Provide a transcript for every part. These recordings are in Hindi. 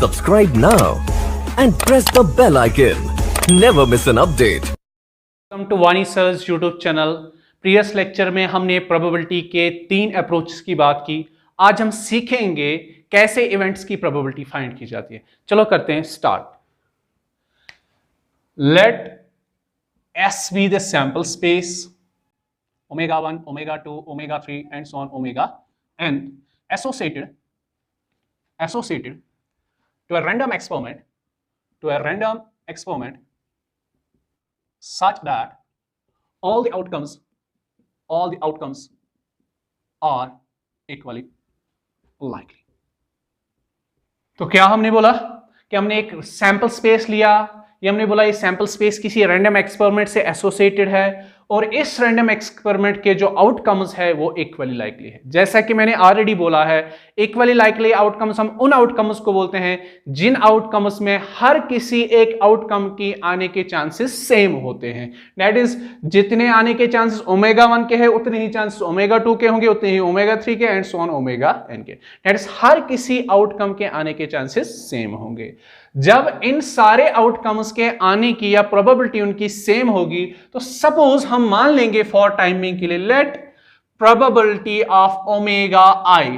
Subscribe now and press the bell icon. Never miss an update. Welcome to Wani sir's YouTube channel. Previous lecture में हमने प्रोबेबिलिटी के 3 अप्रोचेस की बात की। आज हम सीखेंगे कैसे इवेंट्स की प्रोबेबिलिटी फाइंड की जाती है। चलो करते हैं start. Let S be the sample space omega 1, omega 2, omega 3 and so on omega n associated to a random experiment such that all the outcomes are equally likely। तो क्या हमने बोला कि हमने एक सैंपल स्पेस लिया, ये हमने बोला ये सैंपल स्पेस किसी रैंडम एक्सपेरिमेंट से एसोसिएटेड है और इस रैंडम एक्सपेरिमेंट के जो आउटकम्स है वो इक्वली लाइकली है। जैसा कि मैंने ऑलरेडी बोला है, इक्वली लाइकली आउटकम्स हम उन आउटकम्स को बोलते हैं जिन आउटकम्स में हर किसी एक आउटकम की आने के चांसेस सेम होते हैं। दैट इज जितने आने के चांसेस ओमेगा 1 के हैं उतने ही चांसेस ओमेगा 2 के होंगे, उतने ही ओमेगा 3 के and so on omega n के। दैट इज हर किसी आउटकम के आने के चांसेस सेम होंगे। जब इन सारे आउटकम्स के आने की या प्रोबेबिलिटी उनकी सेम होगी तो सपोज हम मान लेंगे फॉर टाइमिंग के लिए let probability of omega I,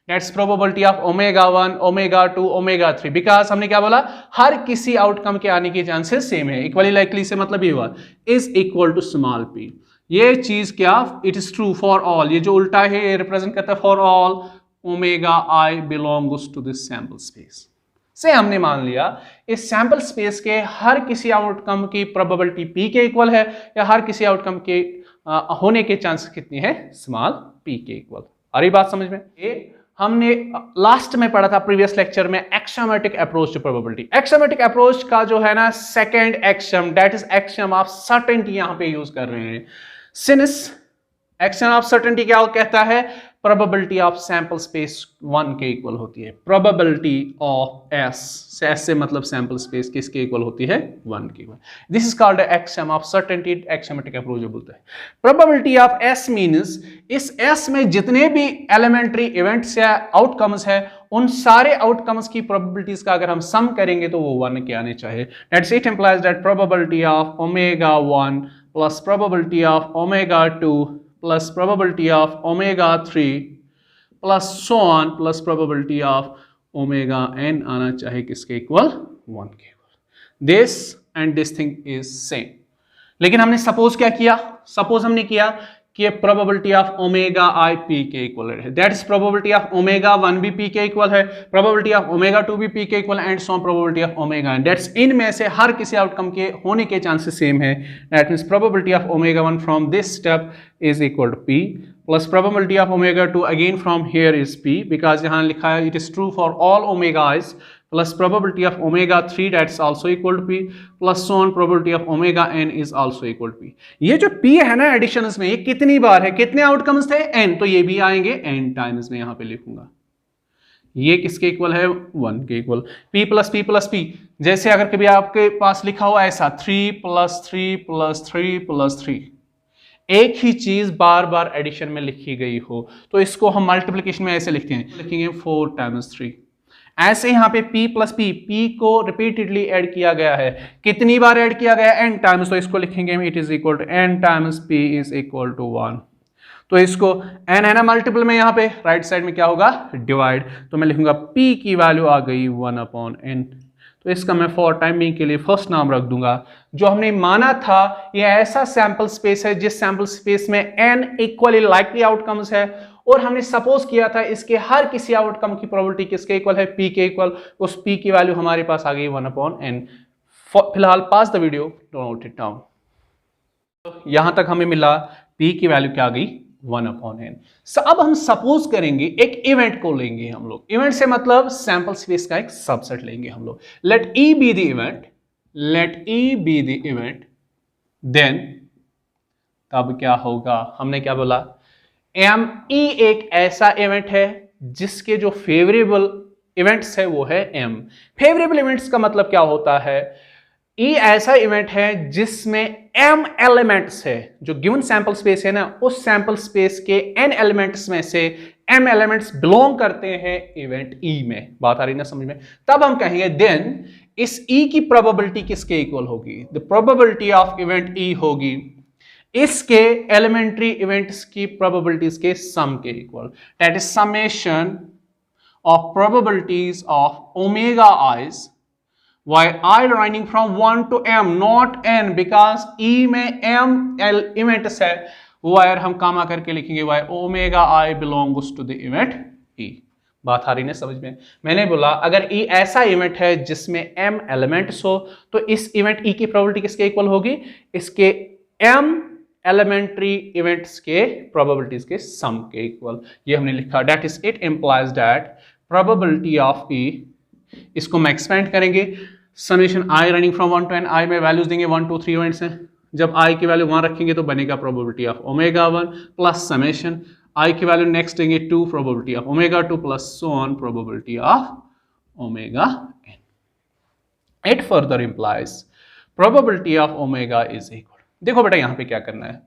that's probability of omega 1, omega 2, omega 3, because हमने क्या बोला हर किसी आउटकम के आने के चांसेस सेम है। इक्वली लाइकली से मतलब ये हुआ is equal to small p। ये चीज क्या, it is true for all, ये जो उल्टा है ये रिप्रेजेंट करता है for all omega I belongs to this sample space से हमने मान लिया इस सैंपल स्पेस के हर किसी आउटकम की प्रोबेबिलिटी p के इक्वल है या हर किसी आउटकम के होने के चांसेस कितनी है, स्मॉल p के इक्वल। आ रही बात समझ में? ये हमने लास्ट में पढ़ा था प्रीवियस लेक्चर में axiomatic approach to probability. Axiomatic approach का जो है ना second axiom, that is axiom of certainty, यहां पे यूज कर रहे हैं। सिंस एक्सियम ऑफ सर्टेनिटी क्या कहता है, प्रोबेबिलिटी ऑफ सैंपल स्पेस 1 के इक्वल होती है। प्रोबेबिलिटी ऑफ S से मतलब सैंपल स्पेस किसके इक्वल होती है, 1 के equal. This is called axiom of certainty, axiomatic approach बोलते हैं। प्रोबेबिलिटी ऑफ S मींस इस S में जितने भी एलिमेंट्री इवेंट्स या आउटकम्स है उन सारे आउटकम्स की प्रोबेबिलिटीज का अगर हम सम करेंगे तो वो 1 के आने चाहिए। That's it implies that probability of omega 1 plus probability of omega 2 plus probability of omega 3 plus so on plus probability of omega n आना चाहे किसके इक्वल, 1 के equal. This and this thing is same. लेकिन हमने सपोज क्या किया, सपोज हमने किया कि probability of omega I p के इक्वल है, that is probability of omega 1 भी p के इक्वल है, प्रोबेबिलिटी ऑफ ओमेगा 2 भी p के equal and so on probability of omega n। That's इनमें से हर किसी आउटकम के होने के चांसेस सेम है। That means probability of omega 1 from this step is equal to p plus probability of omega 2 again from here is p because यहाँ लिखा है it is true for all omegas plus probability of omega 3 that's also equal to p plus so on probability of omega n is also equal to p। ये जो p है ना एडिशंस में ये कितनी बार है, कितने आउटकम्स थे n, तो ये भी आएंगे n टाइम्स में। यहाँ पे लिखूंगा ये किसके इक्वल है, 1 के equal. p plus p plus p, जैसे अगर कभी आपके पास लिखा हुआ ऐसा 3 प्लस 3 प्लस 3 प्लस 3, एक ही चीज बार बार एडिशन में लिखी गई हो तो इसको हम मल्टीप्लिकेशन में ऐसे लिखते हैं, लिखेंगे 4 टाइम्स 3। ऐसे यहाँ पे p प्लस p को रिपीटेडली ऐड किया गया है, कितनी बार ऐड किया गया है, n टाइम्स, तो इसको लिखेंगे it is equal to n times p is equal to 1। तो इसको n है ना मल्टीपल में, यहाँ पे राइट साइड में क्या होगा, डिवाइड, तो मैं लिखूंगा p की वैल्यू आ गई 1/n। तो इसका मैं फॉर टाइमिंग के लिए फर्स्ट नाम रख दूंगा। जो हमने माना था ये ऐसा सैंपल स्पेस है जिस सैंपल स्पेस में n इक्वली लाइकली आउटकम्स है और हमने सपोज किया था इसके हर किसी आउटकम की प्रोबेबिलिटी किसके इक्वल है, p के इक्वल। उस p की वैल्यू हमारे पास आ गई 1/n। फिलहाल pause the video, note it down. यहां तक हमें मिला p की वैल्यू क्या आ गई, 1/n। अब हम सपोज करेंगे एक इवेंट को लेंगे हम लोग, इवेंट से मतलब सैंपल स्पेस का एक सबसेट लेंगे हम लोग। Let E be the event, let E be the event, then तब क्या होगा, हमने क्या बोला, E एक ऐसा इवेंट है जिसके जो फेवरेबल इवेंट्स है वो है m। फेवरेबल इवेंट्स का मतलब क्या होता है, E ऐसा इवेंट है जिसमें m एलिमेंट्स है, जो गिवन सैंपल स्पेस है ना उस सैंपल स्पेस के n एलिमेंट्स में से m एलिमेंट्स बिलोंग करते हैं इवेंट E में। बात आ रही ना समझ में? तब हम कहेंगे देन इस E की प्रोबेबिलिटी किसके इक्वल होगी? The probability of event E होगी इसके एलिमेंट्री इवेंट्स की प्रोबेबिलिटीज के सम के equal, that is summation of probabilities of omega i's why I running from 1 to m not n because E में m इवेंट्स है, वायर हम कामा करके लिखेंगे why omega I belongs to the event E। बात आ रही है समझ में? मैंने बोला अगर E ऐसा इवेंट है जिसमें m एलिमेंट्स हो तो इस इवेंट E की प्रोबेबिलिटी किसके इक्वल होगी? इसके m एलिमेंट्री इवेंट्स के प्रोबेबिलिटीज के सम के इक्वल। ये हमने लिखा, that is it implies that probability of E, इसको मैं एक्सपेंड करेंगे, summation I running from 1 to n, I में वैल्यूज देंगे 1 2 3 इवेंट्स हैं, जब I की वैल्यू 1 रखेंगे तो बनेगा probability of omega 1 plus summation I की वैल्यू नेक्स्ट देंगे 2 probability of omega 2 plus so on probability of omega n। It further implies probability of omega is equal, देखो बेटा यहां पे क्या करना है,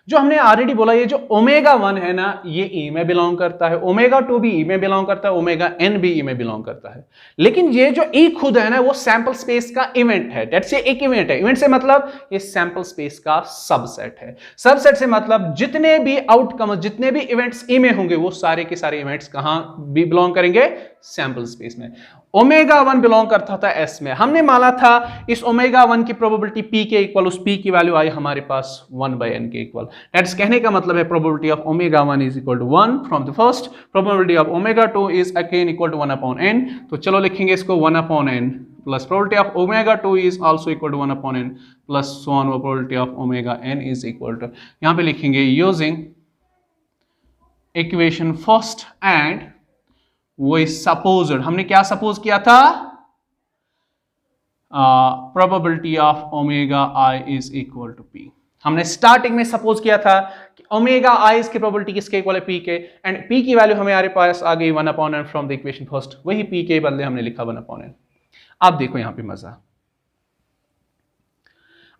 जो हमने ऑलरेडी बोला ये जो ओमेगा 1 है ना ये E में बिलोंग करता है, ओमेगा 2 भी E में बिलोंग करता है, ओमेगा n भी E में बिलोंग करता है, लेकिन ये जो E खुद है ना वो सैंपल स्पेस का इवेंट है, दैट्स ये एक इवेंट है। इवेंट से मतलब ये सैंपल स्पेस का सबसेट है, सबसेट से मतलब जितने भी आउटकम जितने भी इवेंट्स E में होंगे वो सारे के सारे इवेंट्स कहां भी बिलोंग करेंगे? सैंपल स्पेस में। ओमेगा 1 बिलोंग करता था S में, हमने माना था इस ओमेगा 1 की प्रोबेबिलिटी P के इक्वल, उस P की वैल्यू आई हमारे पास 1/n के इक्वल, दैट्स कहने का मतलब है probability of omega 1 is equal to 1 from the first, probability of omega 2 is again equal to 1/n, तो चलो लिखेंगे इसको 1/n plus probability of omega 2 is also equal to 1/n plus so on, probability of omega n is equal to, यहां पे लिखेंगे यूजिंग इक्वेशन फर्स्ट एंड वो सपोज्ड, हमने क्या सपोज किया था? Probability of omega I is equal to P। हमने स्टार्टिंग में सपोज किया था कि ओमेगा I की प्रोबेबिलिटी किसके इक्वल है? P के, एंड P की वैल्यू हमारे पास आ गई 1/n from the equation first, वही P के बदले हमने लिखा 1/n। अब देखो यहां पे मजा,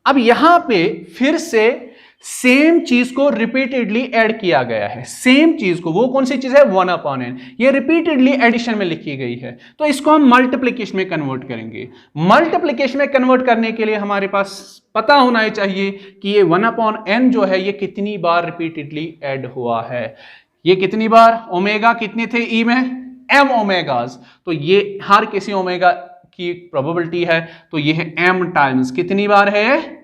अब यहां पे फिर से सेम चीज को रिपीटेडली ऐड किया गया है, सेम चीज को, वो कौन सी चीज है? 1/n, ये रिपीटेडली एडिशन में लिखी गई है, तो इसको हम मल्टीप्लिकेशन में कन्वर्ट करेंगे। मल्टीप्लिकेशन में कन्वर्ट करने के लिए हमारे पास पता होना चाहिए कि ये 1/n जो है ये कितनी बार रिपीटेडली ऐड हुआ है, ये कितनी बार, ओमेगा कितने थे E में? m ओमेगाज, तो ये हर किसी ओमेगा की प्रोबेबिलिटी है, तो ये है m टाइम्स, कितनी बार है?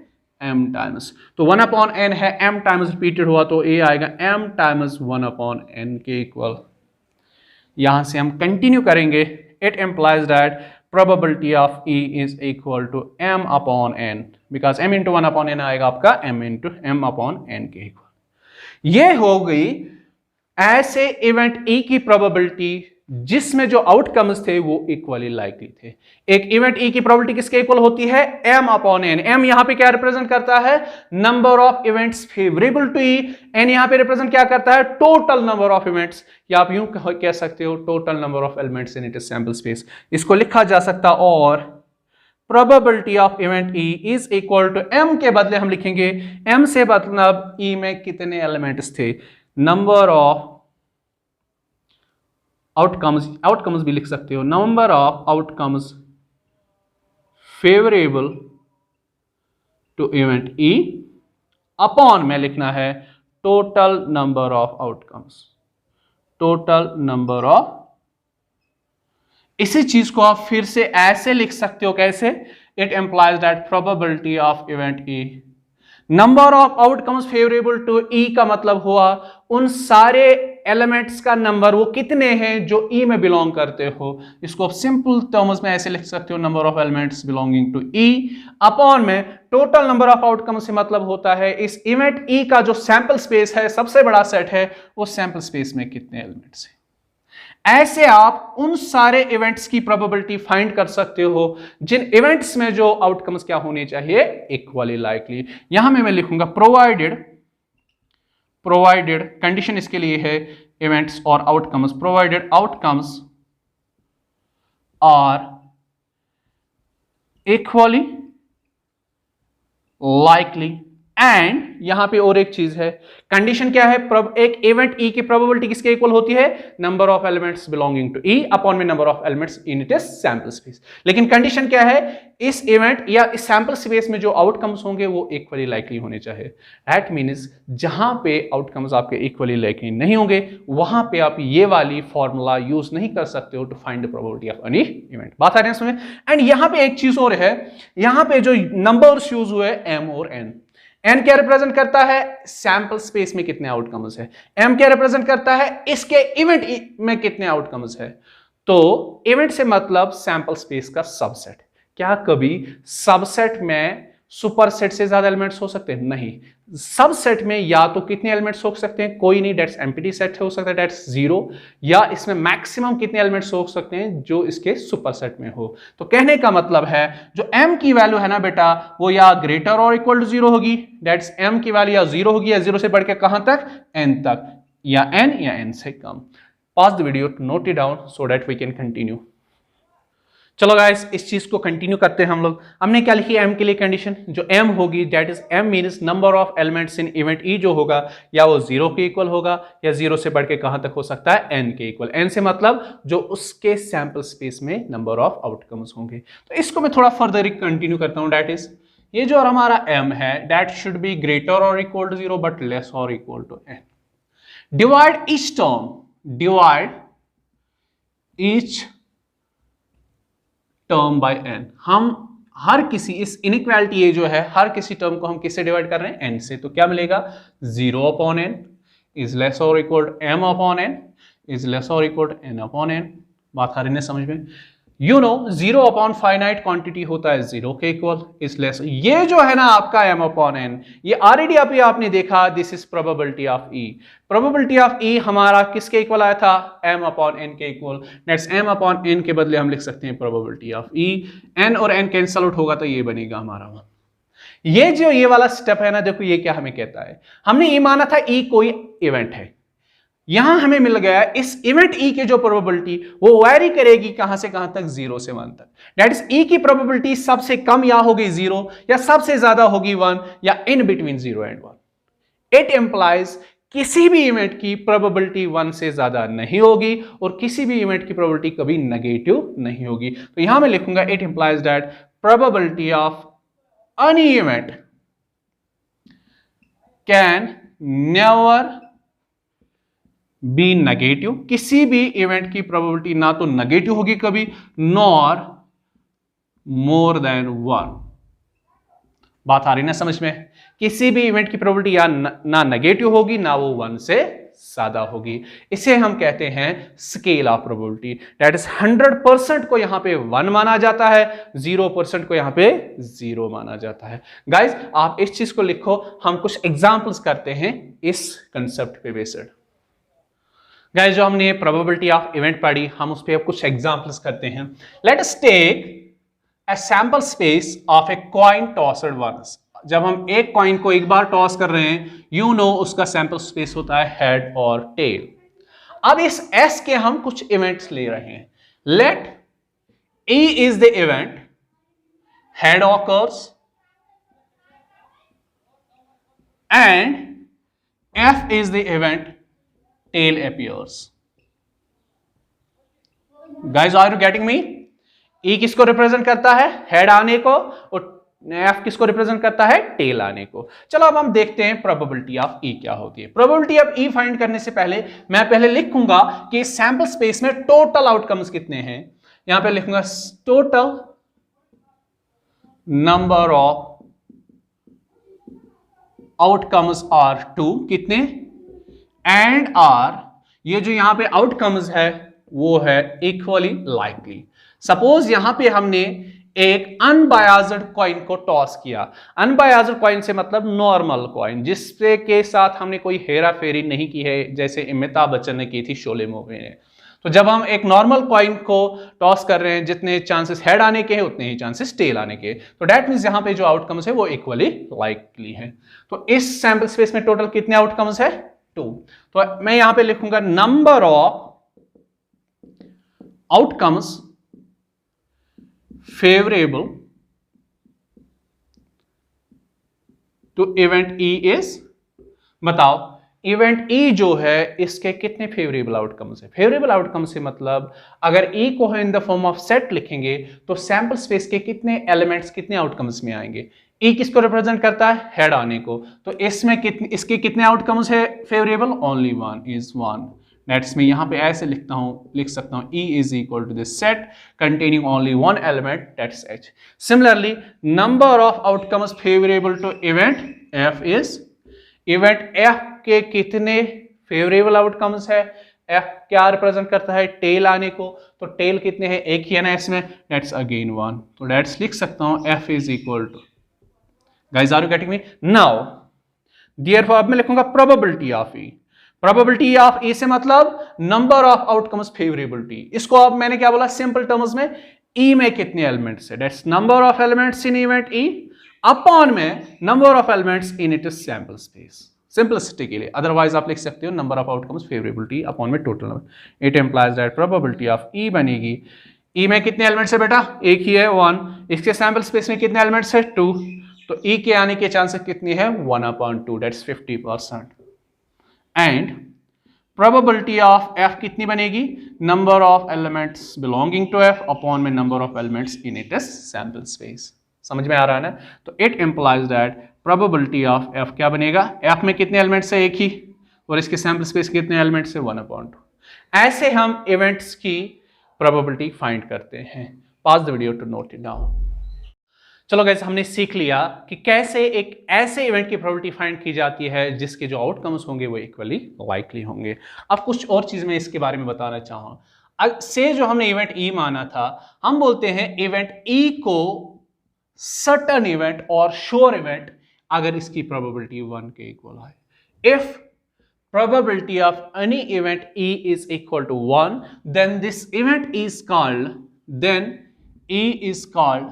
m टाइम्स, तो 1/n है, m टाइम्स रिपीटेड हुआ तो a आएगा m टाइम्स 1/n के इक्वल। यहां से हम कंटिन्यू करेंगे, it implies that probability of E is equal to m/n, because m into 1/n आएगा आपका m इंटू m/n के इक्वल। ये हो गई ऐसे इवेंट E की प्रोबेबिलिटी जिसमें जो आउटकम्स थे वो इक्वली लाइकली थे। एक इवेंट E की प्रोबेबिलिटी किसके इक्वल होती है? m/n। m यहां पे क्या रिप्रेजेंट करता है? Number of events favourable to E, n यहां पे रिप्रेजेंट क्या करता है? टोटल नंबर ऑफ इवेंट्स, या आप यूं कह सकते हो total number of elements in it sample space, इसको लिखा जा सकता। और probability of event E is equal to m के बदले हम लिखेंगे m से मतलब E में कितने एलिमेंट्स थे, नंबर ऑफ आउटकम्स भी लिख सकते हो, number of outcomes favourable to event E upon में लिखना है total number of outcomes, total number of. इसी चीज को आप फिर से ऐसे लिख सकते हो, कैसे? It implies that probability of event E, number of outcomes favourable to E का मतलब हुआ उन सारे एलिमेंट्स का नंबर वो कितने हैं जो E में बिलोंग करते हो, इसको आप सिंपल टर्म्स में ऐसे लिख सकते हो, number of elements belonging to E upon में टोटल नंबर ऑफ आउटकम्स से मतलब होता है इस इवेंट E का जो सैंपल स्पेस है, सबसे बड़ा सेट है, उस सैंपल स्पेस में कितने एलिमेंट्स हैं। ऐसे आप उन सारे इवेंट्स की प्रोबेबिलिटी फाइंड कर सकते हो जिन इवेंट्स में जो आउटकम्स क्या होने चाहिए? Equally likely. यहां में मैं लिखूंगा प्रोवाइडेड कंडीशन इसके लिए है इवेंट्स और outcomes, provided outcomes are equally likely and यहां पे और एक चीज है, कंडीशन क्या है, एक इवेंट ई की प्रोबेबिलिटी किसके इक्वल होती है, number of elements belonging to E upon में number of elements in it is sample space. लेकिन कंडीशन क्या है, इस इवेंट या इस सैंपल स्पेस में जो आउटकम्स होंगे वो इक्वली लाइकली होने चाहिए। दैट मीन्स जहां पे आउटकम्स आपके इक्वली लाइकली नहीं होंगे वहां पे आप ये वाली फॉर्मूला यूज नहीं कर सकते हो to find the probability of any event. बात आ रही है इसमें। एंड यहां पे एक चीज और है, यहां पे जो नंबर्स यूज हुए एम और एन, एन क्या रिप्रेजेंट करता है, सैंपल स्पेस में कितने आउटकम्स है, एम क्या रिप्रेजेंट करता है, इसके इवेंट में कितने आउटकम्स है। तो इवेंट से मतलब सैंपल स्पेस का सबसेट। क्या कभी सबसेट में सुपरसेट से ज्यादा एलिमेंट्स हो सकते हैं, नहीं। सबसेट में या तो कितने एलिमेंट्स हो सकते हैं, कोई नहीं, दैट्स एम्प्टी सेट हो सकता है, दैट्स 0, या इसमें मैक्सिमम कितने एलिमेंट्स हो सकते हैं जो इसके सुपरसेट में हो। तो कहने का मतलब है जो m की वैल्यू है ना बेटा, वो या ग्रेटर और इक्वल टू 0 होगी, दैट्स m की वैल्यू या 0 होगी या 0 से बढ़ के कहां तक, n तक, या n से कम। Pause the video to note it down so that we can continue. चलो गाइस इस चीज को कंटिन्यू करते हैं हम लोग। हमने क्या लिखी m के लिए कंडीशन, जो m होगी that is m means number of elements in event e जो होगा या वो 0 के इक्वल होगा या 0 से बढ़ के कहां तक हो सकता है, n के इक्वल। n से मतलब जो उसके सैंपल स्पेस में नंबर ऑफ आउटकम्स होंगे। तो इसको मैं थोड़ा फर्दर कंटिन्यू करता हूं, दैट इज ये जो हमारा m है दैट शुड बी ग्रेटर और इक्वल टू 0 बट लेस और equal to n। Divide each term, divide each term by n। हम हर किसी इस इनइक्वालिटी ये जो है हर किसी टर्म को हम किससे डिवाइड कर रहे हैं, n से। तो क्या मिलेगा, 0 अपॉन n इज लेस और equal to m upon n is less और equal to n upon n। बात आ रही है समझ में। You know 0 upon finite quantity होता है 0 के इक्वल, इज लेस। ये जो है ना आपका m अपॉन n, ये ऑलरेडी अभी आपने देखा, this is probability of e। Probability of e हमारा किसके इक्वल आया था, m अपॉन n के equal. Next m upon n के बदले हम लिख सकते हैं प्रोबेबिलिटी ऑफ e। n और n कैंसल आउट होगा तो ये बनेगा हमारा। ये जो ये वाला स्टेप है ना, देखो ये क्या हमें कहता है, हमने ये माना था e कोई इवेंट है, यहां हमें मिल गया इस इवेंट ई की जो प्रोबेबिलिटी वो वैरी करेगी कहां से कहां तक, 0 से 1 तक। दैट इज ई की प्रोबेबिलिटी सबसे कम या होगी 0 या सबसे ज्यादा होगी 1 या in between 0 and 1। It implies किसी भी इवेंट की प्रोबेबिलिटी 1 से ज्यादा नहीं होगी और किसी भी इवेंट की प्रोबेबिलिटी कभी नेगेटिव नहीं होगी। तो यहां मैं लिखूंगा it implies that probability of any event can never be negative. किसी भी इवेंट की प्रोबेबिलिटी ना तो नेगेटिव होगी कभी, नॉर मोर देन 1। बात आ रही ना समझ में। किसी भी इवेंट की प्रोबेबिलिटी या ना नेगेटिव होगी ना वो 1 से ज्यादा होगी। इसे हम कहते हैं scale of probability. That is 100% को यहां पे 1 माना जाता है, 0% को यहां पे 0 माना जाता है। गाइज आप इस चीज को लिखो, हम कुछ एग्जांपल्स करते हैं इस कंसेप्ट पे बेस्ड। गाइस जो हमने प्रोबेबिलिटी ऑफ इवेंट पढ़ी, हम उस पर अब कुछ एग्जांपल्स करते हैं। Let us take a sample space of a coin tossed once. जब हम एक कॉइन को एक बार टॉस कर रहे हैं, यू नो उसका सैंपल स्पेस होता है हेड और टेल। अब इस एस के हम कुछ इवेंट्स ले रहे हैं। Let E is the event, head occurs and F is the event, tail appears. Guys, are you getting me? E किसको रिप्रेजेंट करता है, हेड आने को, और F किसको रिप्रेजेंट करता है, टेल आने को। चलो अब हम देखते हैं प्रोबेबिलिटी ऑफ E क्या होती है। प्रोबेबिलिटी ऑफ E फाइंड करने से पहले मैं पहले लिखूंगा कि सैंपल स्पेस में टोटल आउटकम्स कितने हैं। यहां पे लिखूंगा total number of outcomes are 2, कितने, एंड आर, ये जो यहां पे आउटकम्स है वो है इक्वली लाइकली। सपोज यहां पे हमने एक अनबायस्ड कॉइन को टॉस किया। अनबायस्ड कॉइन से मतलब नॉर्मल कॉइन, जिससे के साथ हमने कोई हेरा फेरी नहीं की है, जैसे अमिताभ बच्चन ने की थी शोले मूवी में। तो जब हम एक नॉर्मल कॉइन को टॉस कर रहे हैं, जितने चांसेस हेड आने के हैं उतने ही चांसेस टेल आने के। तो दैट मींस यहां पे जो आउटकम्स है वो इक्वली लाइकली है। तो इस सैंपल स्पेस में टोटल कितने आउटकम्स है, 2। तो मैं यहां पे लिखूंगा number of outcomes favourable to event E is, बताओ इवेंट ई जो है इसके कितने फेवरेबल आउटकम्स है? फेवरेबल आउटकम से मतलब अगर ई को हम in the form of set लिखेंगे तो सैंपल स्पेस के कितने एलिमेंट्स कितने आउटकम्स में आएंगे? ई किसको रिप्रेजेंट करता है? हेड आने को। तो इसमें इसके कितने आउटकम्स है favourable? Only one is one. नेट्स में यहां पे ऐसे लिख सकता हूं E is equal to this set containing only one element, that's H. Similarly number of outcomes favourable to event F is, event F के कितने फेवरेबल आउटकम्स है? एफ क्या रिप्रेजेंट करता है? टेल आने को। तो टेल कितने हैं? एक ही है ना इसमें, दैट्स अगेन वन। तो दैट्स लिख सकता हूं F is equal to, guys are you getting me now? Therefore अब मैं लिखूंगा probability of E. Probability of E से मतलब नंबर ऑफ आउटकम्स फेवरेबिलिटी। इसको अब मैंने क्या बोला सिंपल टर्म्स में, ई में कितने एलिमेंट्स है, that's number of elements in event E upon में number of elements in it sample space, simplicity के लिए। अदरवाइज आप लिख सकते हो number of outcomes favourability upon में total number. It implies that probability of E बनेगी, ई में कितने एलिमेंट्स है बेटा? एक ही है, वन। इसके सैंपल स्पेस में कितने एलिमेंट्स है? टू। तो ई के आने के चांसेस कितनी है? 1/2, that's 50%। And probability of F कितनी बनेगी? Number of elements belonging to F upon में number of elements in it sample space. समझ में आ रहा है ना? तो it implies that probability of F क्या बनेगा? एफ में कितने एलिमेंट्स है? एक ही, और इसके सैंपल स्पेस कितने एलिमेंट्स है? 1/2। ऐसे हम इवेंट्स की प्रोबेबिलिटी फाइंड करते हैं। Pause the video to note it down. चलो गाइस, हमने सीख लिया कि कैसे एक ऐसे इवेंट की प्रोबेबिलिटी फाइंड की जाती है जिसके जो आउटकम्स होंगे वो इक्वली लाइकली होंगे। अब कुछ और चीज मैं इसके बारे में बताना चाहूँ। से जो हमने इवेंट ई माना था, हम बोलते हैं इवेंट ई को सर्टेन इवेंट और श्योर इवेंट अगर इसकी प्रोबेबिलिटी 1 के इक्वल है। If probability of any event E is equal to 1, then this event is called, then E is called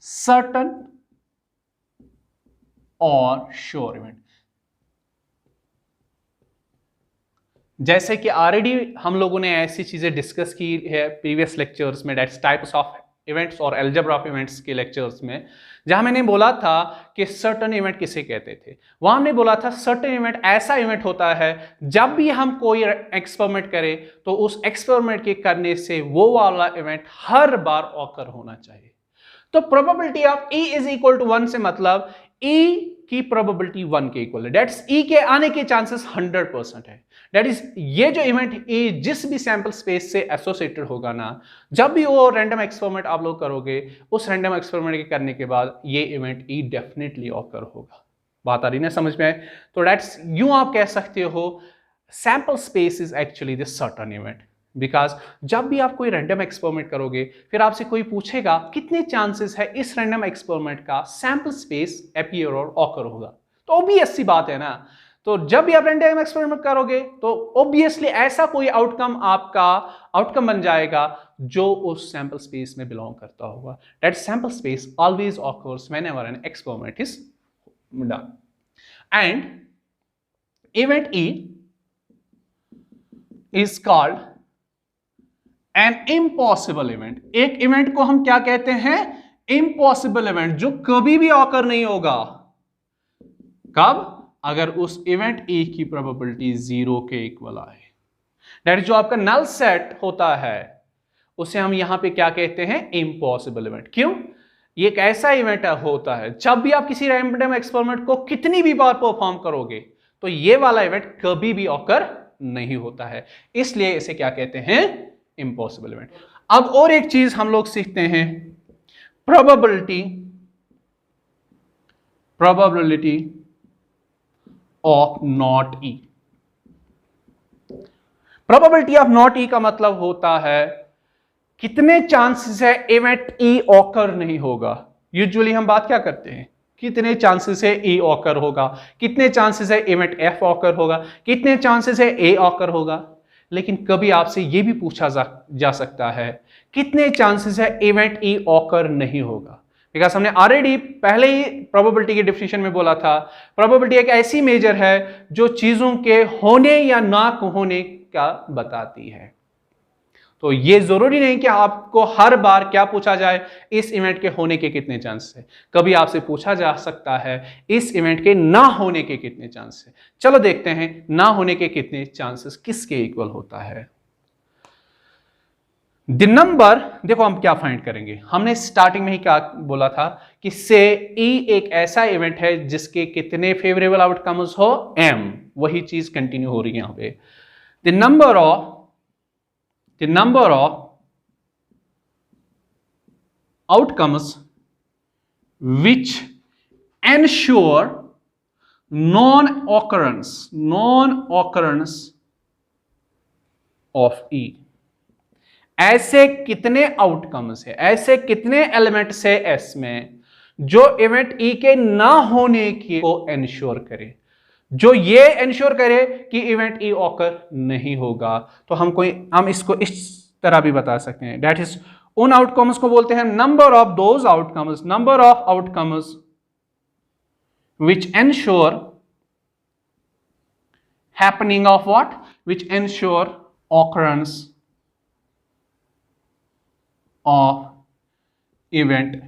certain or sure event। जैसे कि ऑलरेडी हम लोगों ने ऐसी चीजें डिस्कस की है प्रीवियस लेक्चर्स में, दैट्स टाइप्स ऑफ इवेंट्स और अलजेब्रा ऑफ इवेंट्स के लेक्चर्स में, जहां मैंने बोला था कि सर्टेन इवेंट किसे कहते थे। वहां हमने बोला था सर्टेन इवेंट ऐसा इवेंट होता है जब भी हम कोई एक्सपेरिमेंट करें तो उस एक्सपेरिमेंट के करने से वो वाला इवेंट हर बार ऑकर होना चाहिए। तो probability of E is equal to 1 से मतलब E की प्रोबेबिलिटी 1 के इक्वल है, दैट्स E के आने के चांसेस 100% है। दैट इज ये जो इवेंट E जिस भी सैंपल स्पेस से एसोसिएटेड होगा ना, जब भी वो रैंडम एक्सपेरिमेंट आप लोग करोगे, उस रैंडम एक्सपेरिमेंट के करने के बाद ये इवेंट E डेफिनेटली ऑकर होगा। बात आ रही ना समझ में? तो दैट्स यूं आप कह सकते हो sample space is actually the certain event, because जब भी आप कोई रैंडम एक्सपेरिमेंट करोगे फिर आपसे कोई पूछेगा कितने चांसेस है इस रैंडम एक्सपेरिमेंट का सैंपल स्पेस अपीयर और ऑकर होगा, तो ऑब्वियस सी बात है ना। तो जब भी आप रैंडम एक्सपेरिमेंट करोगे तो ऑब्वियसली ऐसा कोई आउटकम आपका आउटकम बन जाएगा जो उस सैंपल स्पेस में बिलोंग करता होगा। That sample space always occurs whenever an experiment is done. And event E is called an impossible event. एक इवेंट को हम क्या कहते हैं? इम्पॉसिबल इवेंट, जो कभी भी ऑकर नहीं होगा। कब? अगर उस इवेंट E की प्रोबेबिलिटी 0 के इक्वल आए। दैट जो आपका नल सेट होता है उसे हम यहां पे क्या कहते हैं? Impossible event. क्यों? ये एक ऐसा इवेंट होता है जब भी आप किसी रैंडम एक्सपेरिमेंट को कितनी भी बार परफॉर्म करोगे तो ये वाला इवेंट कभी भी ऑकर नहीं होता है, इसलिए इसे क्या कहते हैं? Impossible event. अब और एक चीज हम लोग सीखते हैं, probability of not E। Probability of not E का मतलब होता है कितने चांसेस है इवेंट E ऑकर नहीं होगा। यूजुअली हम बात क्या करते हैं? कितने चांसेस है E ऑकर होगा, कितने चांसेस है इवेंट F ऑकर होगा, कितने चांसेस है A ऑकर होगा। लेकिन कभी आपसे यह भी पूछा जा सकता है कितने चांसेस है इवेंट E ऑकर नहीं होगा, बिकॉज हमने ऑलरेडी पहले ही प्रोबेबिलिटी के डेफिनेशन में बोला था प्रोबेबिलिटी एक ऐसी मेजर है जो चीजों के होने या ना होने का बताती है। तो ये जरूरी नहीं कि आपको हर बार क्या पूछा जाए, इस इवेंट के होने के कितने चांस है। कभी आपसे पूछा जा सकता है इस इवेंट के ना होने के कितने चांस है। चलो देखते हैं ना होने के कितने चांसेस किसके इक्वल होता है। द नंबर, देखो हम क्या फाइंड करेंगे, हमने स्टार्टिंग में ही क्या बोला था कि से ई एक ऐसा इवेंट है जिसके कितने फेवरेबल आउटकम्स हो, m, वही चीज कंटिन्यू हो रही है यहां पे। The number of outcomes which ensure non occurrence of E, ऐसे कितने आउटकम्स है, ऐसे कितने एलिमेंट्स है एस में जो इवेंट ई के ना होने की को एंश्योर करे, जो ये एंश्योर करे कि इवेंट ई ऑकर नहीं होगा। तो हम इसको इस तरह भी बता सकते हैं, दैट इज उन आउटकम्स को बोलते हैं number of those outcomes, number of outcomes which ensure happening of what, which ensure occurrence of event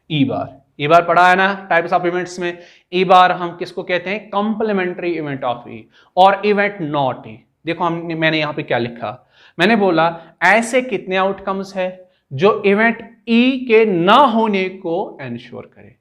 E बार। ई बार पढ़ा है ना टाइप्स ऑफ इवेंट्स में। ई बार हम किसको कहते हैं, कंप्लीमेंट्री इवेंट ऑफ ई और इवेंट नॉट ई। देखो मैंने यहां पे क्या लिखा, मैंने बोला ऐसे कितने आउटकम्स है जो इवेंट ई के ना होने को एंश्योर करे,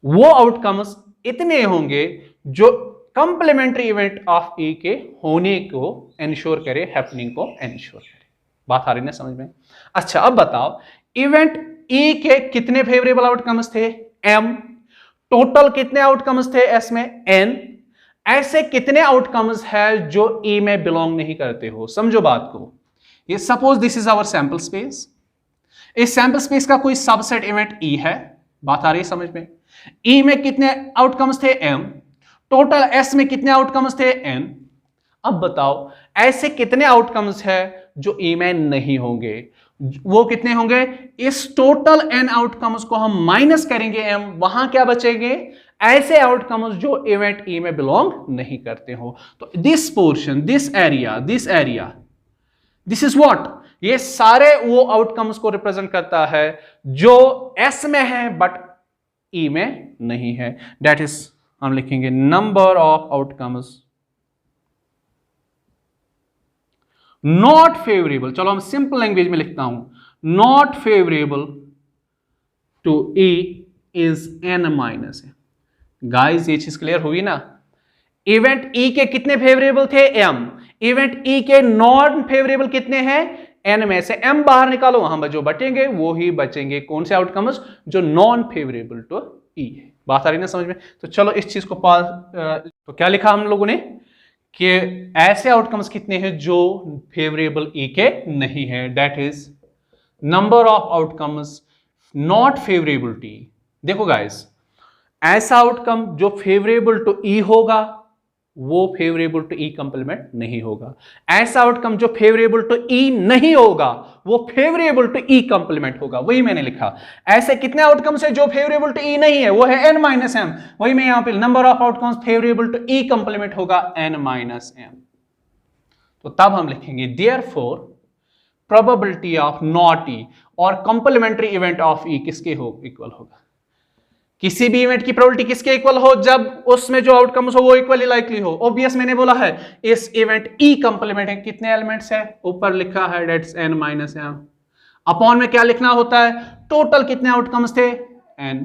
वो आउटकम्स इतने होंगे जो कंप्लीमेंट्री इवेंट ऑफ ई के होने को एंश्योर करे, हैपनिंग को एंश्योर करे। बात आ रही है समझ में। अच्छा अब बताओ इवेंट ई के कितने फेवरेबल आउटकम्स थे, m, टोटल कितने आउटकम्स थे एस में, n, ऐसे कितने आउटकम्स है जो ई में बिलोंग नहीं करते हो। समझो बात को, ये suppose this is our sample space, इस सैंपल स्पेस का कोई सबसेट इवेंट ई है। बात आ रही है समझ में। ई में कितने आउटकम्स थे, m, टोटल एस में कितने आउटकम्स थे, n। अब बताओ ऐसे कितने आउटकम्स है जो ई में नहीं होंगे, वो कितने होंगे, इस टोटल n आउटकम्स को हम माइनस करेंगे m, वहां क्या बचेंगे, ऐसे आउटकम्स जो इवेंट ई में बिलोंग नहीं करते हो। तो this portion, this area, this is what, ये सारे वो आउटकम्स को रिप्रेजेंट करता है जो s में है बट ई में नहीं है। दैट इज हम लिखेंगे number of outcomes not favourable. चलो हम सिंपल लैंग्वेज में लिखता हूं, not favourable to E is n minus. Guys ये चीज क्लियर हुई ना। इवेंट ई के कितने फेवरेबल थे, m, इवेंट ई के नॉन फेवरेबल कितने हैं, n में से m बाहर निकालो, वहां जो बचेंगे वो ही बचेंगे कौन से आउटकम्स, जो नॉन फेवरेबल टू ई है। बात आ रही ना समझ में। तो चलो इस चीज को तो क्या लिखा हम लोगों ने कि ऐसे आउटकम्स कितने हैं जो फेवरेबल ई के नहीं है, that is number of outcomes not favourable to E. देखो गाइस ऐसा आउटकम जो फेवरेबल टू ई होगा वो फेवरेबल टू ई कंप्लीमेंट नहीं होगा, ऐसा आउटकम जो फेवरेबल टू ई नहीं होगा वो फेवरेबल टू ई कंप्लीमेंट होगा। वही मैंने लिखा, ऐसे कितने आउटकम्स है जो फेवरेबल टू ई नहीं है, वो है n माइनस एम। वही मैं यहां पे number of outcomes favourable to E complement होगा n माइनस एम। तो तब हम लिखेंगे therefore probability of not E और कंप्लीमेंट्री इवेंट ऑफ ई किसके हो इक्वल होगा, किसी भी इवेंट की प्रोबेबिलिटी किसके इक्वल हो, जब उसमें जो आउटकम्स हो वो इक्वली लाइकली हो। ऑब्वियस मैंने बोला है इस इवेंट ई कंप्लीमेंट है, कितने एलिमेंट्स है, ऊपर लिखा है that's n minus M, upon में क्या लिखना होता है, टोटल कितने आउटकम्स थे n।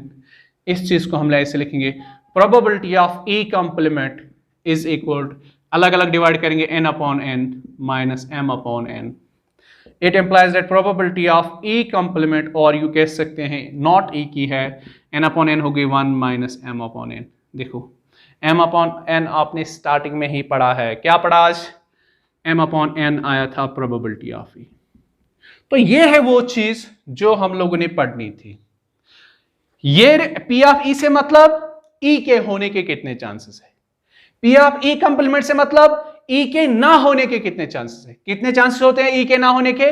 इस चीज को हम ऐसे लिखेंगे probability of E complement is equal, अलग अलग डिवाइड करेंगे n upon n minus m upon n। It implies that probability of E complement, और यू कह सकते हैं नॉट ई की है n अपॉन n हो गई 1 माइनस m अपॉन n। देखो m अपॉन n आपने स्टार्टिंग में ही पढ़ा है, क्या पढ़ा आज, m अपॉन n आया था प्रोबेबिलिटी ऑफ ई। तो ये है वो चीज जो हम लोगों ने पढ़नी थी। ये p ऑफ e से मतलब e के होने के कितने चांसेस है, p ऑफ e कंप्लीमेंट से मतलब e के ना होने के कितने चांसेस है, कितने चांसेस होते हैं e के ना होने के,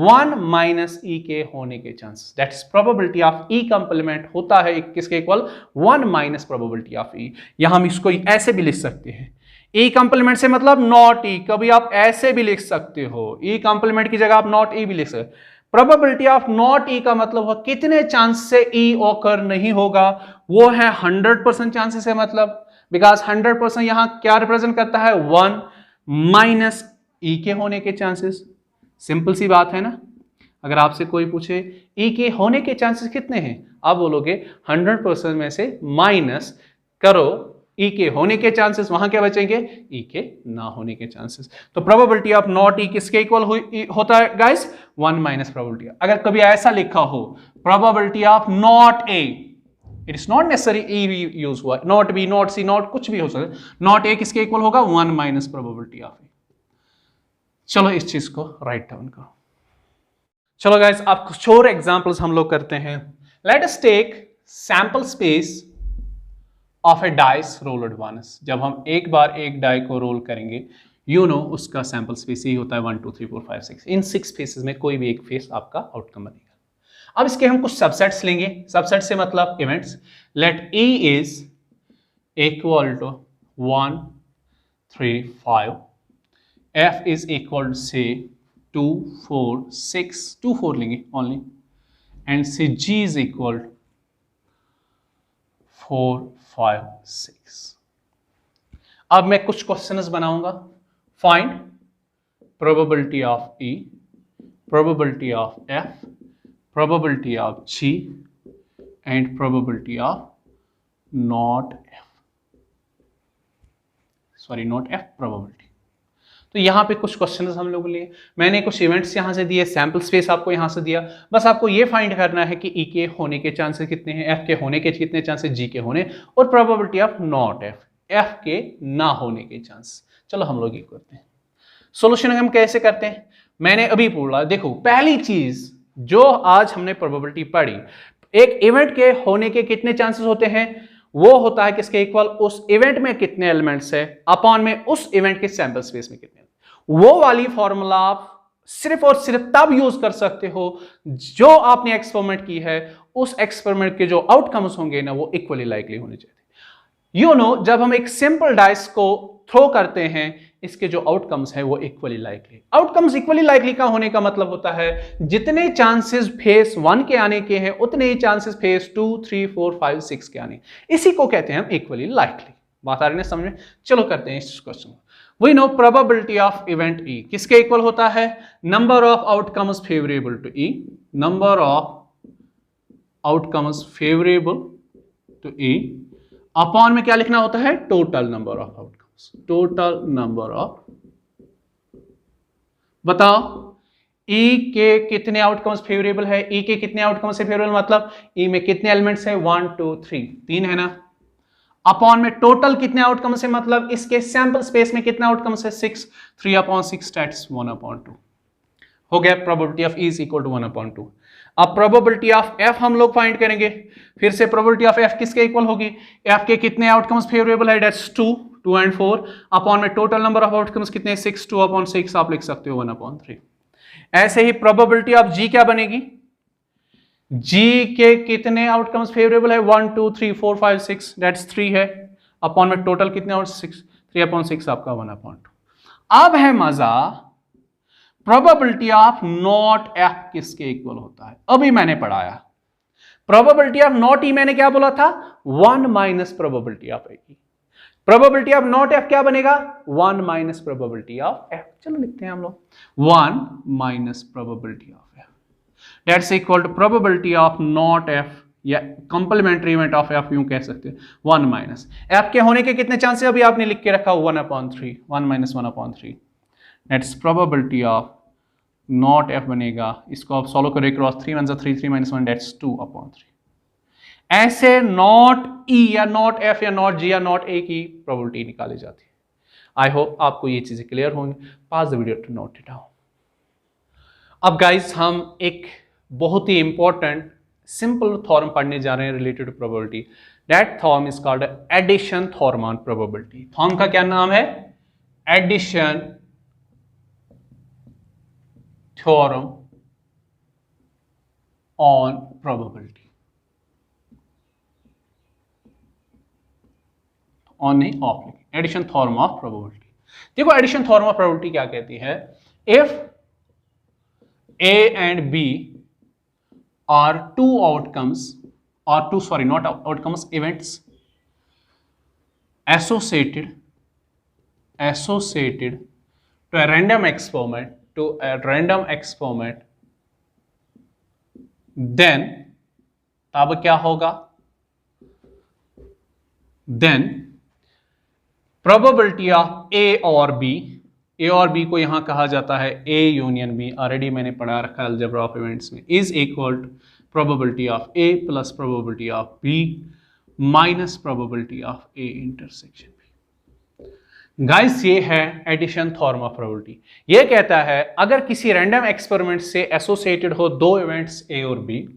1 माइनस e के होने के chances. That is probability of e complement होता है किसके equal, 1 minus probability of e। यहां हम इसको ऐसे भी लिख सकते हैं ई कंप्लीमेंट से मतलब नॉट ई, कभी आप ऐसे भी लिख सकते हो, ई कंप्लीमेंट की जगह आप नॉट ई भी लिख सकते हो। प्रोबेबिलिटी ऑफ नॉट ई का मतलब हो कितने चांस से ई ऑकर नहीं होगा, वो है 100% चांसेस है, मतलब बिकॉज 100% यहां क्या रिप्रेजेंट करता है, 1 माइनस ई के होने के चांसेस। सिंपल सी बात है ना। अगर आपसे कोई पूछे ई के होने के चांसेस कितने हैं, आप बोलोगे 100% में से माइनस करो ई के होने के चांसेस, वहां क्या बचेंगे, ई के ना होने के चांसेस। तो प्रोबेबिलिटी ऑफ नॉट ई किसके इक्वल होता है गाइस, 1 माइनस प्रोबेबिलिटी। अगर कभी ऐसा लिखा हो probability of not A, it is not necessary E use हुआ, not B, not C, not कुछ भी हो सकता है, नॉट ए किसके इक्वल होगा, 1 माइनस प्रोबेबिलिटी ऑफ ए। चलो इस चीज को राइट डाउन करो। चलो गाइस, आप कुछ और एग्जांपल्स हम लोग करते हैं। Let us take sample space of a dice rolled once. जब हम एक बार एक डाई को रोल करेंगे, उसका सैंपल स्पेस ही होता है 1 2 3 4 5 6। इन 6 फेसेस में कोई भी एक फेस आपका आउटकम बनेगा। अब इसके हम कुछ सबसेट्स लेंगे। सबसेट से मतलब events. Let A is equal to 1 3 5, F is equal to से 2 4 6, 2 4 लेंगे ओनली, एंड से जी इज इक्वल 4 5 6। अब मैं कुछ क्वेश्चंस बनाऊंगा। Find probability of E, probability of F, probability of G and probability of not F, sorry not F, probability. तो यहां पे कुछ क्वेश्चंस हम लोग लिए, मैंने कुछ इवेंट्स यहां से दिए, सैंपल स्पेस आपको यहां से दिया। बस आपको ये फाइंड करना है कि ई के होने के चांसेस कितने हैं, एफ के होने के कितने चांसेस, जी के होने, और probability of not F, F के ना होने के चांस। चलो हम लोग ये करते हैं। सोल्यूशन हम कैसे करते हैं, मैंने अभी बोला। देखो पहली चीज जो आज हमने प्रोबेबिलिटी पढ़ी, एक इवेंट के होने के कितने चांसेस होते हैं, वो होता है किसके इक्वल, उस इवेंट में कितने एलिमेंट्स है अपॉन में उस इवेंट के सैंपल स्पेस में कितने। वो वाली फॉर्मूला आप सिर्फ और सिर्फ तब यूज कर सकते हो जो आपने एक्सपेरिमेंट की है, उस एक्सपेरिमेंट के जो आउटकम्स होंगे ना वो इक्वली लाइकली होने चाहिए। जब हम एक सिंपल डाइस को थ्रो करते हैं, इसके जो आउटकम्स है वो equally likely. Outcomes equally likely का होने का मतलब होता है जितने चांसेस फेस 1 के आने के हैं उतने ही चांसेस फेस 2 3 4 5 6 के आने, इसी को कहते हैं हम इक्वली लाइकली। बात आ रही है समझ में। चलो करते हैं इस क्वेश्चन को। We know probability of event E किसके इक्वल होता है, number of outcomes favorable to E, number of outcomes favorable to E upon में क्या लिखना होता है, total number of outcomes, total number of। बताओ E के कितने आउटकम्स फेवरेबल है, E के कितने आउटकम्स से फेवरेबल मतलब E में कितने एलिमेंट्स है, 1 2 3, 3 है ना, अपॉन में टोटल कितने आउटकम्स है मतलब इसके सैंपल स्पेस में कितना आउटकम्स है, 6, 3 अपॉन 6 दैट्स 1 अपॉन 2 हो गया। Probability of E is equal to 1 upon 2। अब प्रोबेबिलिटी ऑफ एफ हम लोग फाइंड करेंगे। फिर से प्रोबेबिलिटी ऑफ एफ किसके इक्वल होगी, एफ के कितने आउटकम्स फेवरेबल है, दैट्स 2 2 एंड 4 अपॉन में टोटल नंबर ऑफ आउटकम्स कितने, 6, 2 अपॉन 6 आप लिख सकते हो 1 अपॉन 3। ऐसे ही प्रोबेबिलिटी ऑफ जी क्या बनेगी, जी के कितने आउटकम्स फेवरेबल है, 1 2 3 4 5 6 दैट्स 3 है, अपॉन में टोटल कितने और 6, 3 अपॉन 6 आपका 1 अपॉन 2। अब है मजा, प्रोबेबिलिटी ऑफ नॉट एफ किसके इक्वल होता है, अभी मैंने पढ़ाया। प्रोबेबिलिटी ऑफ नॉट ई मैंने क्या बोला था, 1 minus probability of A. Probability of not F क्या बनेगा, 1 माइनस प्रोबेबिलिटी ऑफ एफ। चलो लिखते हैं हम लोग 1 minus probability of F that's equal to probability of not F या कंप्लीमेंट्री इवेंट ऑफ एफ, यूं कह सकते हैं 1 माइनस एफ के होने के कितने चांस है, अभी आपने लिख के रखा 1 upon 3, 1 minus 1 upon 3 that's probability of not F बनेगा। इसको आप सॉल्व करें क्रॉस 3 1 3 3 माइनस 1 दैट्स 2 अपॉन 3। ऐसे नॉट ई या नॉट एफ या नॉट जी या नॉट ए की प्रोबेबिलिटी निकाली जाती है। आई होप आपको ये चीजें क्लियर होंगी। Pause the video to note it down. अब गाइस हम एक बहुत ही इंपॉर्टेंट सिंपल थ्योरम पढ़ने जा रहे हैं related to probability. That theorem is called addition theorem on probability. Theorem का क्या नाम है, addition theorem on probability. On नहीं, ऑफ लिखें, एडिशन थ्योरम ऑफ प्रोबेबिलिटी। देखो एडिशन थ्योरम ऑफ प्रोबेबिलिटी क्या कहती है, if A and B are two outcomes, or two, sorry, not outcomes, events associated to a random experiment, then तब क्या होगा, then probability of A और B, ए और बी को यहां कहा जाता है ए यूनियन बी, ऑलरेडी मैंने पढ़ा रखा है अलजेब्रा ऑफ इवेंट्स में, is equal to probability of A plus probability of B minus probability of A intersection B. Guys ये है एडिशन थ्योरम ऑफ प्रोबेबिलिटी। ये कहता है अगर किसी रैंडम एक्सपेरिमेंट से एसोसिएटेड हो दो इवेंट्स ए और बी,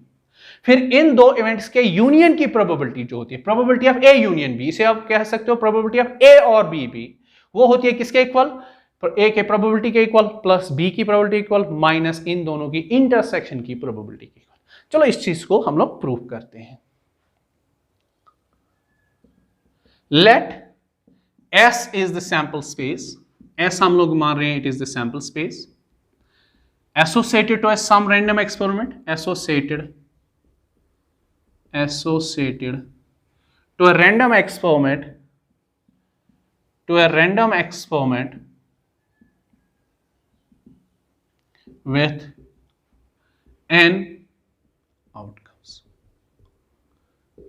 फिर इन दो इवेंट्स के यूनियन की प्रोबेबिलिटी जो होती है, probability of A union B, इसे आप कह सकते हो प्रोबेबिलिटी ऑफ ए और बी भी, वो होती है किसके इक्वल, ए के प्रोबेबिलिटी के इक्वल प्लस बी की प्रोबेबिलिटी इक्वल माइनस इन दोनों की इंटरसेक्शन की प्रोबेबिलिटी के इक्वल। चलो इस चीज को हम लोग प्रूव करते हैं। Let S is the sample space, S हम लोग मान रहे हैं it is the sample space associated to some random experiment, associated to a random experiment with n outcomes।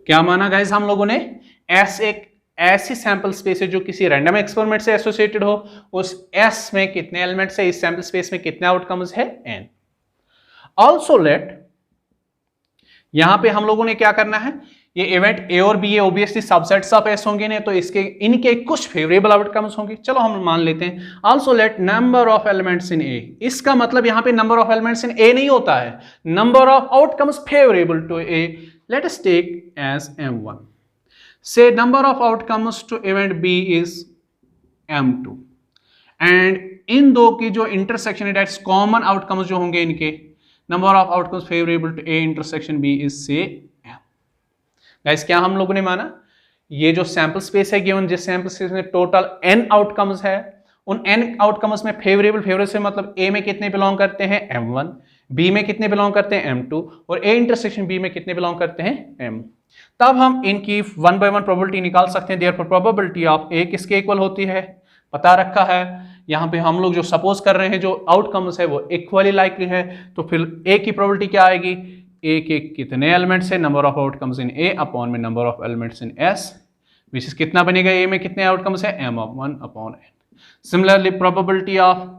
क्या माना गाइस हम लोगों ने, S एक ऐसी सैंपल स्पेस है जो किसी रैंडम एक्सपेरिमेंट से एसोसिएटेड हो, उस S में कितने एलिमेंट्स है, इस सैंपल स्पेस में कितने आउटकम्स है, n। ऑल्सो लेट, यहां पे हम लोगों ने क्या करना है, ये इवेंट ए और बी ये ऑब्वियसली सबसेट्स ऑफ एस होंगे ने, तो इसके इनके कुछ फेवरेबल आउटकम्स होंगे। चलो हम मान लेते हैं also let number of elements in A, इसका मतलब यहां पे number of elements in A नहीं होता है, number of outcomes favourable to A, let us take as m1, say number of outcomes to event B is m2, and इन दो की जो इंटरसेक्शन है दैट्स कॉमन आउटकम्स जो होंगे इनके, number of outcomes favourable to A intersection B is say guys क्या हम लोगों ने माना, ये जो सैंपल स्पेस है गिवन, जिस सैंपल स्पेस में टोटल n आउटकम्स है, उन n आउटकम्स में फेवरेबल से मतलब a में कितने बिलोंग करते हैं m1, b में कितने बिलोंग करते हैं m2, और a इंटरसेक्शन b में कितने बिलोंग करते हैं m। तब हम इनकी 1 by 1 प्रोबेबिलिटी निकाल सकते हैं। देयरफॉर प्रोबेबिलिटी ऑफ a किसके इक्वल होती है, पता रखा है, यहां पे हम लोग जो सपोज कर रहे हैं जो आउटकम्स है वो इक्वली लाइकली है, तो फिर a की प्रोबेबिलिटी क्या आएगी, ए के कितने एलिमेंट्स है, number of outcomes in A upon में number of elements in S, which is कितना बनेगा, ए में कितने आउटकम्स है m1 upon n। Similarly probability of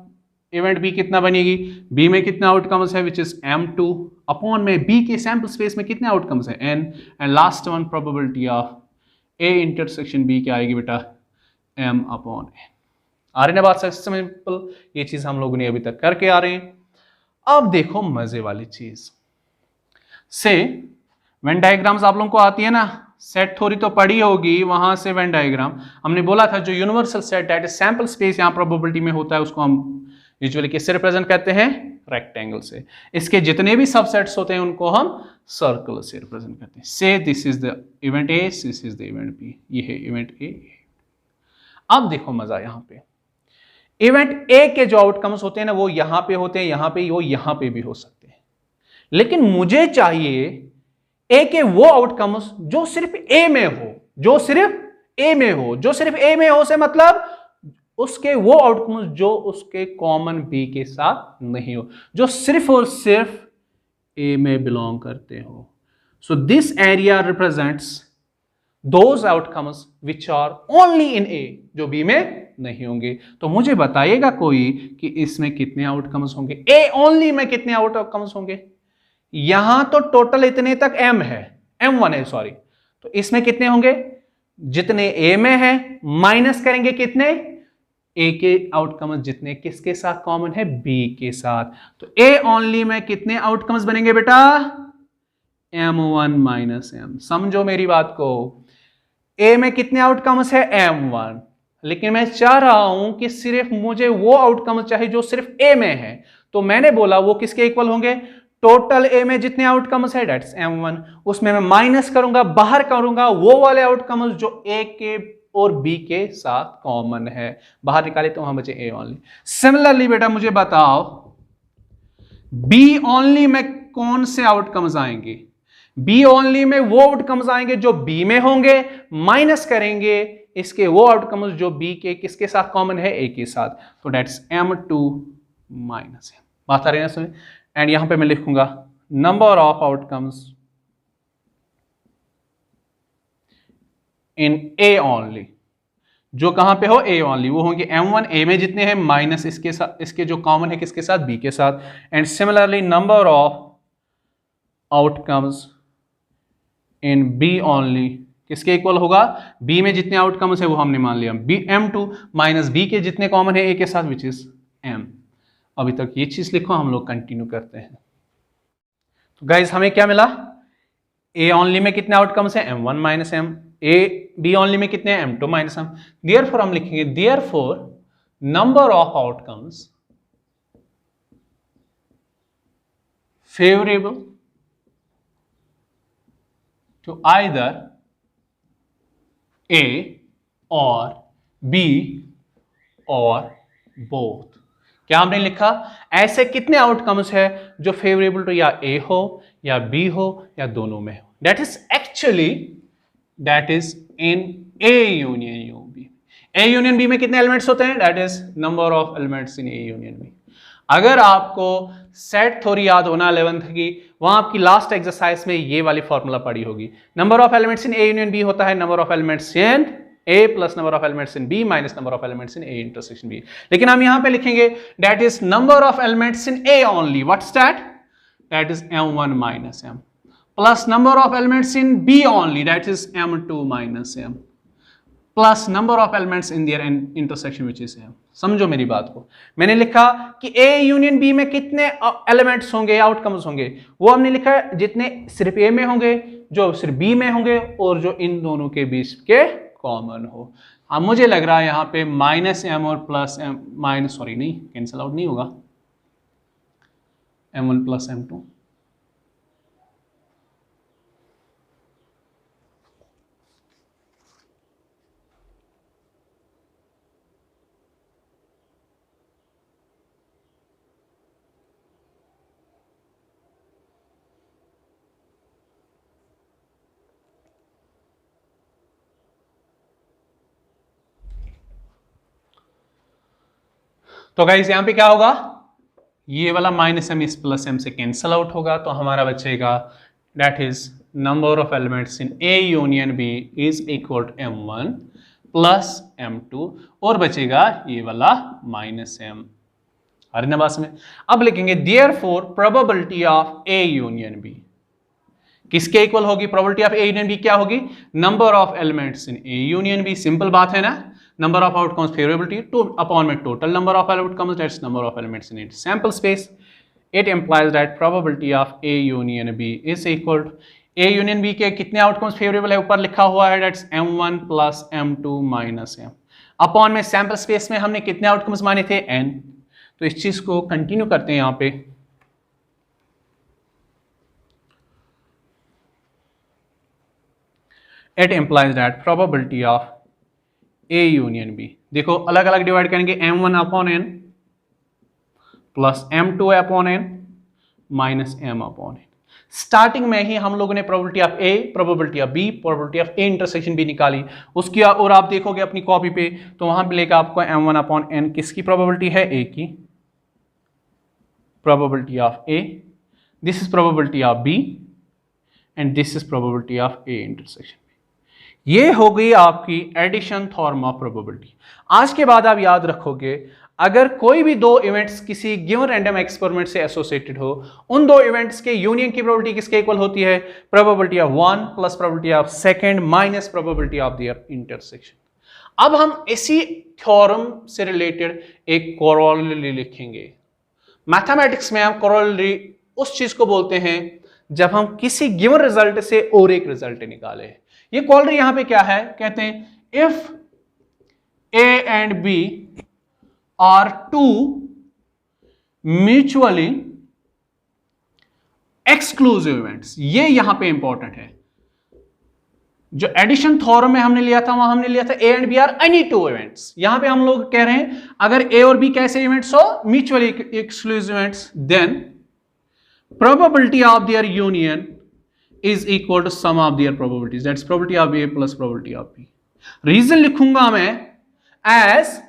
event B कितना बनेगी, बी में कितने आउटकम्स है विच इज m2 अपॉन में बी के सैंपल स्पेस में कितने आउटकम्स है n, and last one probability of A intersection B क्या आएगी बेटा, m अपॉन n। आ रही ना बात, सिंपल, ये चीज हम लोगों ने अभी तक करके आ रहे हैं। अब देखो मजे वाली चीज, से वेन डायग्राम्स आप लोगों को आती है ना, सेट थ्योरी तो पढ़ी होगी, वहां से वेन डायग्राम हमने बोला था जो universal set that is sample space यहां प्रोबेबिलिटी में होता है, उसको हम यूजुअली किससे रिप्रेजेंट करते हैं, रेक्टेंगल से। इसके जितने भी सबसेट्स होते हैं उनको हम सर्कल से रिप्रेजेंट करते हैं। Say this is the event A, this is the event B, ये है इवेंट ए। अब देखो मजा यहां पे, इवेंट ए के जो आउटकम्स होते हैं ना वो यहां पे होते हैं, यहां पे, वो यहां पे भी हो सकते हैं, लेकिन मुझे चाहिए ए के वो आउटकम्स जो सिर्फ ए में हो, जो सिर्फ ए में हो, जो सिर्फ ए में हो से मतलब उसके वो आउटकम्स जो उसके कॉमन बी के साथ नहीं हो, जो सिर्फ और सिर्फ ए में बिलोंग करते हो। So this area represents those outcomes which are only in A, जो बी में नहीं होंगे। तो मुझे बताइएगा कोई कि इसमें कितने आउटकम्स होंगे, ए ओनली में कितने आउटकम्स होंगे। यहां तो टोटल इतने तक m है, m1 है सॉरी, तो इसमें कितने होंगे, जितने a में है माइनस करेंगे कितने, a के आउटकम्स जितने किसके साथ कॉमन है, b के साथ। तो a ओनली में कितने आउटकम्स बनेंगे बेटा, m1 माइनस m। समझो मेरी बात को, a में कितने आउटकम्स है, m1, लेकिन मैं चाह रहा हूं कि सिर्फ मुझे वो आउटकम्स चाहिए जो सिर्फ a में है, तो मैंने बोला वो किसके इक्वल होंगे, टोटल ए में जितने आउटकम्स है दैट्स m1, उसमें मैं माइनस करूंगा, बाहर करूंगा वो वाले आउटकम्स जो ए के और बी के साथ कॉमन है, बाहर निकाले तो वहां बचे ए ओनली। सिमिलरली बेटा मुझे बताओ बी ओनली में कौन से आउटकम्स आएंगे? बी ओनली में वो आउटकम्स आएंगे जो बी में होंगे, माइनस करेंगे इसके वो आउटकम्स जो बी के किसके साथ कॉमन है, ए के साथ, तो दैट्स M2 माइनस M। बात आ रही है ना? एंड यहां पे मैं लिखूंगा number of outcomes in A only, जो कहां पे हो, ए ओनली, वो होंगे M1, ए में जितने हैं माइनस इसके साथ, इसके जो कॉमन है किसके साथ, बी के साथ। And similarly number of outcomes in B only किसके इक्वल होगा, बी में जितने आउटकम्स है वो हमने मान लिया बी M2 माइनस बी के जितने कॉमन है ए के साथ विच इज M। अभी तक ये चीज लिखो, हम लोग कंटिन्यू करते हैं। तो गाइज हमें क्या मिला, ए ओनली में कितने आउटकम्स हैं, M1 minus M, A B only में कितने हैं, M2 माइनस M। देयरफॉर हम लिखेंगे therefore number of outcomes favourable to either A or B or both। क्या हमने लिखा, ऐसे कितने आउटकम्स है जो फेवरेबल टू या A हो या B हो या दोनों में हो। That is actually that is in A union B। A union B में कितने एलिमेंट्स होते हैं, that is number of elements in A union B। अगर आपको सेट थ्योरी याद होना 11th की, वहां आपकी लास्ट एक्सरसाइज में ये वाली फॉर्मूला पड़ी होगी। Number of elements in A union B होता है number of elements in A plus number of elements in B minus number of elements in A intersection B. लेकिन हम यहां पे लिखेंगे that is number of elements in A only, what's that is M1 minus M plus number of elements in B only, that is M2 minus M plus number of elements in their intersection which is M। समझो मेरी बात को, मैंने लिखा कि ए यूनियन बी में कितने एलिमेंट्स होंगे, आउटकम्स होंगे, वो हमने लिखा है जितने सिर्फ ए में होंगे, जो सिर्फ बी में होंगे और जो इन दोनों के बीच के कॉमन हो। अब मुझे लग रहा है यहां पे माइनस M और प्लस M, माइनस सॉरी नहीं कैंसिल आउट नहीं होगा, M1 प्लस M2। तो गाइस यहां पे क्या होगा, ये वाला माइनस M इस प्लस M से कैंसल आउट होगा, तो हमारा बचेगा that is number of elements in A union B is equal to M1 plus M2 और बचेगा ये वाला माइनस M। अरे ना बात में, अब लिखेंगे therefore probability of A union B किसके इक्वल होगी, probability of A union B क्या होगी, number of elements in A union B. Simple बात है ना, number of outcomes favorability to upon में total number of outcomes, that's number of elements in its sample space. It implies that probability of A union B is equal to A union B के कितने outcomes favorable है ऊपर लिखा हुआ है, that's M1 plus M2 minus M upon में sample space में हमने कितने outcomes माने थे, N। तो इस चीज को कंटिन्यू करते हैं यहाँ पे। It implies that probability of A union B, देखो अलग अलग डिवाइड करेंगे, M1 upon N plus M2 upon N minus M upon N। Starting में ही हम लोगों ने probability of A, probability of B, probability of A intersection B निकाली, उसकी और आप देखोगे अपनी कॉपी पे तो वहां पे लेकर आपको M1 अपॉन N किसकी प्रोबेबिलिटी है, A की probability of A, this is probability of B and this is probability of A intersection. ये हो गई आपकी एडिशन थ्योरम ऑफ प्रोबेबिलिटी। आज के बाद आप याद रखोगे अगर कोई भी दो इवेंट्स किसी गिवन रैंडम एक्सपेरिमेंट से एसोसिएटेड हो, उन दो इवेंट्स के यूनियन की प्रोबेबिलिटी किसके इक्वल होती है, probability of one plus probability of second minus probability of there intersection. अब हम इसी थ्योरम से रिलेटेड एक कोरोलरी लिखेंगे। मैथमेटिक्स में हम कोरोलरी उस चीज को बोलते हैं जब हम किसी गिवन रिजल्ट से और एक रिजल्ट निकाले। ये कोरोलरी यहां पे क्या है, कहते हैं if A and B are two mutually exclusive events, ये यहां पे इंपॉर्टेंट है। जो एडिशन थ्योरम में हमने लिया था वहां हमने लिया था A and B are any two events. यहां पे हम लोग कह रहे हैं अगर ए और बी कैसे इवेंट्स हो, mutually exclusive events, then probability of their union is equal to sum of their probabilities, that's probability of A plus probability of B. Reason लिखूंगा मैं as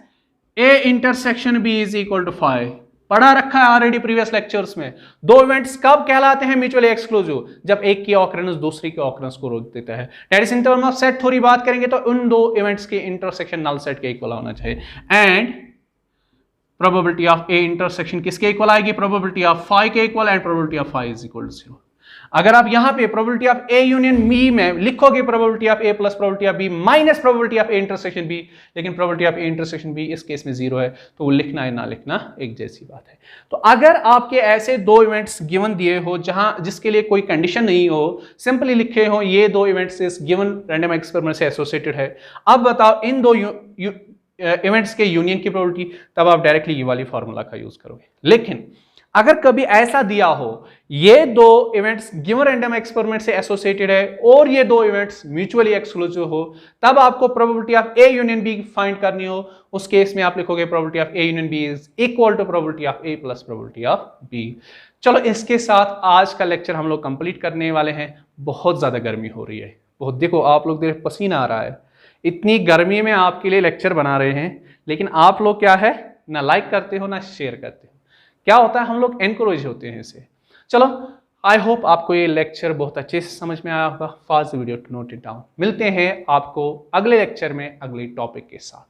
A intersection B is equal to 5। पढ़ा रखा है ऑलरेडी प्रीवियस लेक्चर्स में। दो इवेंट्स कब कहलाते हैं म्यूचुअली एक्सक्लूसिव? जब एक की ऑकरेंस दूसरी के ऑकरेंस को रोक देता है। That is in term of set theory बात करेंगे तो उन दो इवेंट्स के इंटरसेक्शन नल सेट के इक्वल होना चाहिए। And probability of A intersection किसके इक्वल आएगी? प्रोबेबिलिटी ऑफ फाई के equal, and probability of phi is equal to 0। अगर आप यहां पे probability of A union B में लिखोगे probability of A plus probability of B minus probability of A intersection B, लेकिन probability of A intersection B इस केस में 0 है, तो वो लिखना है ना लिखना एक जैसी बात है। तो अगर आपके ऐसे दो इवेंट्स गिवन दिए हो जहां जिसके लिए कोई कंडीशन नहीं हो, सिंपली लिखे हो ये दो इवेंट्स इस गिवन रैंडम एक्सपेरिमेंट से एसोसिएटेड है, अब बताओ इन दो इवेंट्स के यूनियन की प्रोबेबिलिटी, तब आप डायरेक्टली ये वाली फॉर्मूला का यूज करोगे। लेकिन अगर कभी ऐसा दिया हो ये दो इवेंट्स गिवन रैंडम एक्सपेरिमेंट से एसोसिएटेड है और ये दो इवेंट्स म्यूचुअली एक्सक्लूसिव हो, तब आपको probability of A union B find करनी हो, उस केस में आप लिखोगे probability of A union B is equal to probability of A plus probability of B. चलो इसके साथ आज का लेक्चर हम लोग कंप्लीट करने वाले हैं। बहुत ज्यादा गर्मी हो रही है, बहुत, देखो आप लोग देख पसीना आ रहा है, इतनी गर्मी में आपके लिए लेक्चर बना रहे हैं, लेकिन आप लोग क्या है ना लाइक करते हो ना शेयर करते हो। क्या होता है, हम लोग एनकरेज होते हैं इसे। चलो आई होप आपको ये लेक्चर बहुत अच्छे से समझ में आया होगा। Fast video to note it down. मिलते हैं आपको अगले लेक्चर में अगले टॉपिक के साथ।